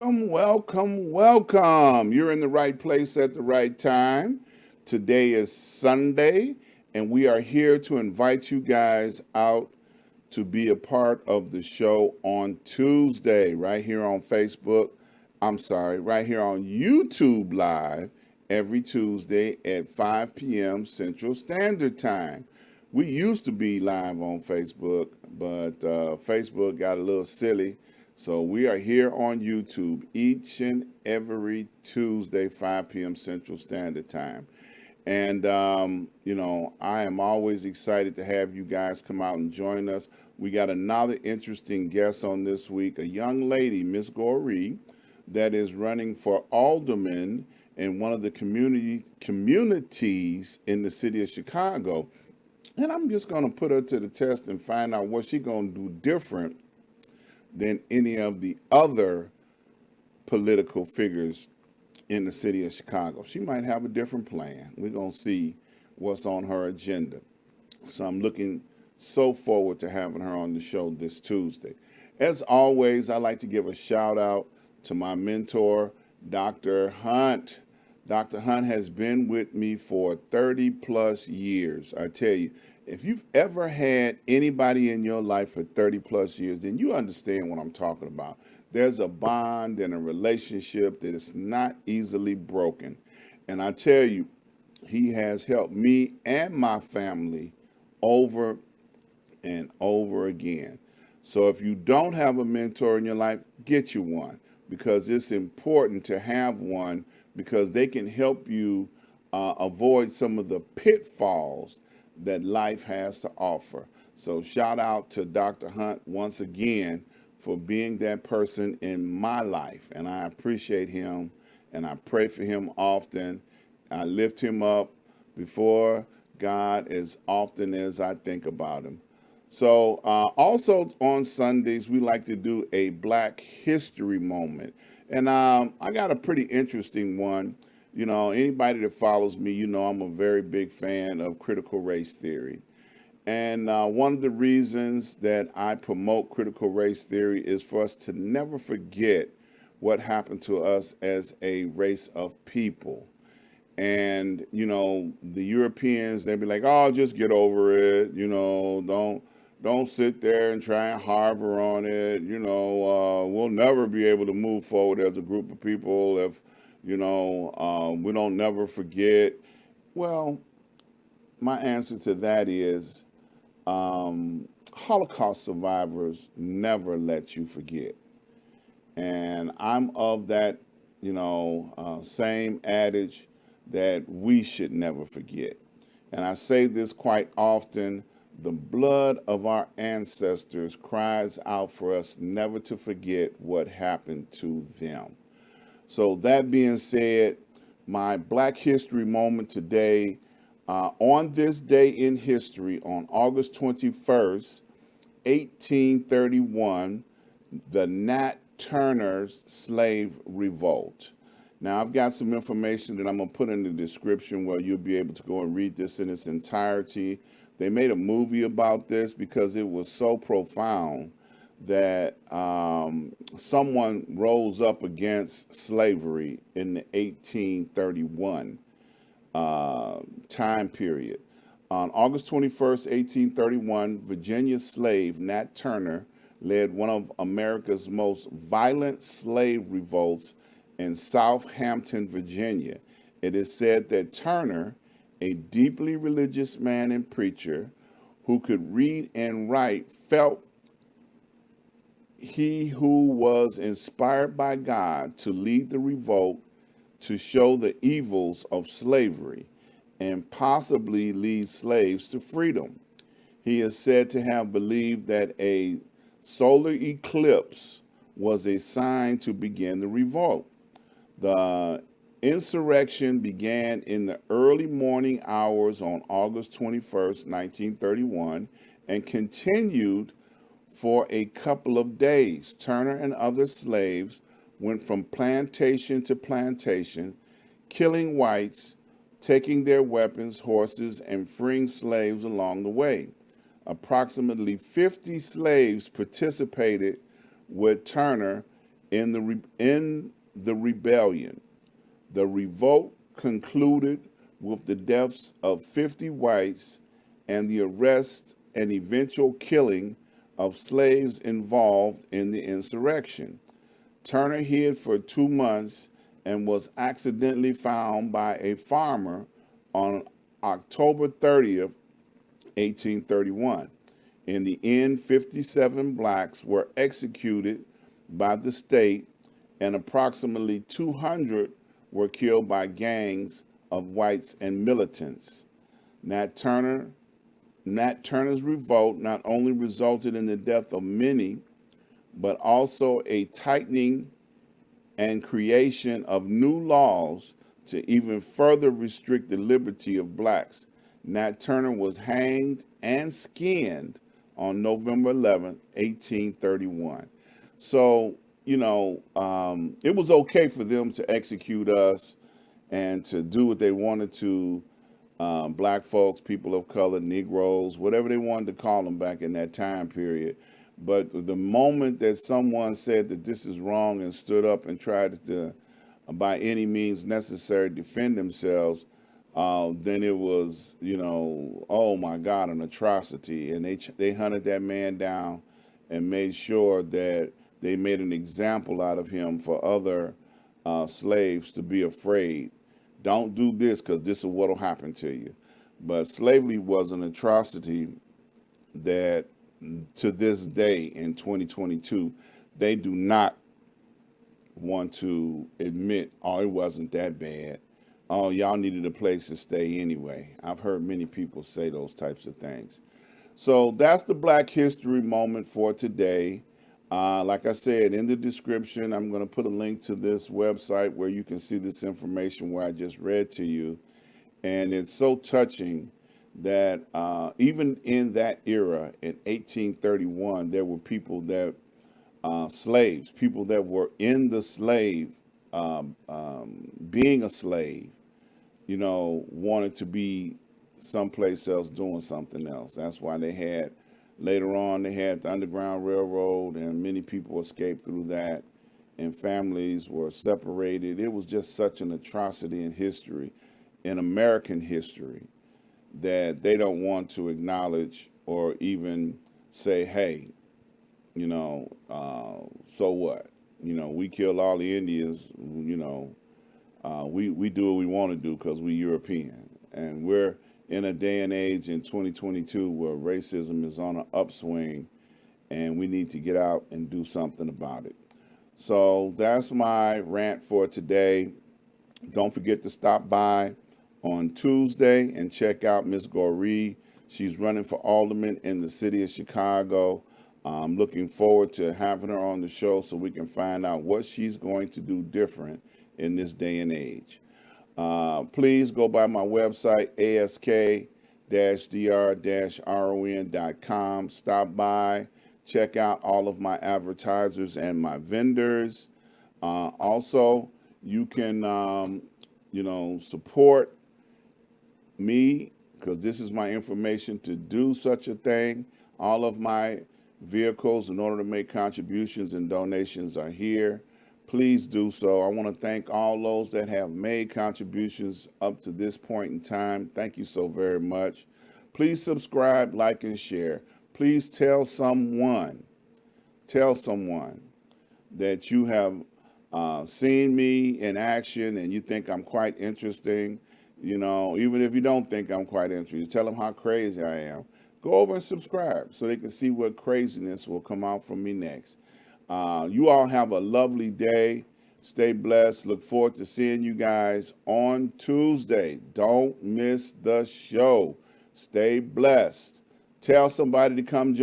Welcome. You're in the right place at the right time. Today is Sunday, and we are here to invite you guys out to be a part of the show on Tuesday, right here on Facebook. I'm sorry, right here on YouTube Live every Tuesday at 5 p.m. Central Standard Time. We used to be live on Facebook, but Facebook got a little silly. So we are here on YouTube each and every Tuesday, 5 p.m. Central Standard Time. And, I am always excited to have you guys come out and join us. We got another interesting guest on this week, a young lady, Miss Goree, that is running for alderman in one of the communities in the city of Chicago. And I'm just going to put her to the test and find out what she's going to do different than any of the other political figures in the city of Chicago. She might have a different plan. We're going to see what's on her agenda. So I'm looking so forward to having her on the show this Tuesday. As always, I like to give a shout out to my mentor, Dr. Hunt. Dr. Hunt has been with me for 30 plus years. I tell you, if you've ever had anybody in your life for 30 plus years, then you understand what I'm talking about. There's a bond and a relationship that is not easily broken. And I tell you, he has helped me and my family over and over again. So if you don't have a mentor in your life, get you one, because it's important to have one, because they can help you avoid some of the pitfalls that life has to offer. So shout out to Dr. Hunt once again for being that person in my life. And I appreciate him, and I pray for him often. I lift him up before God as often as I think about him. So also on Sundays, we like to do a Black History moment. And I got a pretty interesting one. Anybody that follows me, I'm a very big fan of critical race theory. And one of the reasons that I promote critical race theory is for us to never forget what happened to us as a race of people. And, the Europeans, they'd be like, oh, just get over it. Don't sit there and try and harbor on it. We'll never be able to move forward as a group of people if, we don't never forget. Well, my answer to that is Holocaust survivors never let you forget. And I'm of that, same adage that we should never forget. And I say this quite often: the blood of our ancestors cries out for us never to forget what happened to them. So that being said, my Black History moment today, on this day in history, on August 21st, 1831, the Nat Turner's slave revolt. Now, I've got some information that I'm going to put in the description where you'll be able to go and read this in its entirety. They made a movie about this because it was so profound that someone rose up against slavery in the 1831 time period. On August 21st, 1831, Virginia slave Nat Turner led one of America's most violent slave revolts in Southampton, Virginia. It is said that Turner, a deeply religious man and preacher who could read and write, felt he who was inspired by God to lead the revolt to show the evils of slavery and possibly lead slaves to freedom. He is said to have believed that a solar eclipse was a sign to begin the revolt. The insurrection began in the early morning hours on August 21st, 1931, and continued for a couple of days. Turner and other slaves went from plantation to plantation, killing whites, taking their weapons, horses, and freeing slaves along the way. Approximately 50 slaves participated with Turner In the rebellion, the revolt concluded with the deaths of 50 whites and the arrest and eventual killing of slaves involved in the insurrection. Turner hid for 2 months and was accidentally found by a farmer on October 30th, 1831. In the end, 57 blacks were executed by the state, and approximately 200 were killed by gangs of whites and militants. Nat Turner's revolt not only resulted in the death of many, but also a tightening and creation of new laws to even further restrict the liberty of blacks. Nat Turner was hanged and skinned on November 11, 1831. So, it was okay for them to execute us and to do what they wanted to, black folks, people of color, Negroes, whatever they wanted to call them back in that time period. But the moment that someone said that this is wrong and stood up and tried to, by any means necessary, defend themselves, then it was, oh my God, an atrocity. And they hunted that man down and made sure that they made an example out of him for other slaves to be afraid. Don't do this because this is what will happen to you. But slavery was an atrocity that to this day in 2022, they do not want to admit, oh, it wasn't that bad. Oh, y'all needed a place to stay anyway. I've heard many people say those types of things. So that's the Black History moment for today. Like I said, in the description, I'm going to put a link to this website where you can see this information where I just read to you. And it's so touching that even in that era, in 1831, there were people that, slaves, people that were in the slave, being a slave, wanted to be someplace else doing something else. That's why later on, they had the Underground Railroad, and many people escaped through that, and families were separated. It was just such an atrocity in history, in American history, that they don't want to acknowledge or even say, hey, so what? We killed all the Indians, we do what we want to do because we European. And we're in a day and age in 2022 where racism is on an upswing, and we need to get out and do something about it. So that's my rant for today. Don't forget to stop by on Tuesday and check out Miss Goree. She's running for alderman in the city of Chicago. I'm looking forward to having her on the show so we can find out what she's going to do different in this day and age. Please go by my website, ask-dr-ron.com. Stop by, check out all of my advertisers and my vendors. Also, you can, support me because this is my information to do such a thing. All of my vehicles in order to make contributions and donations are here. Please do so. I want to thank all those that have made contributions up to this point in time. Thank you so very much. Please subscribe, like, and share. Please tell someone that you have seen me in action and you think I'm quite interesting. Even if you don't think I'm quite interesting, tell them how crazy I am. Go over and subscribe so they can see what craziness will come out from me next. You all have a lovely day. Stay blessed. Look forward to seeing you guys on Tuesday. Don't miss the show. Stay blessed. Tell somebody to come join.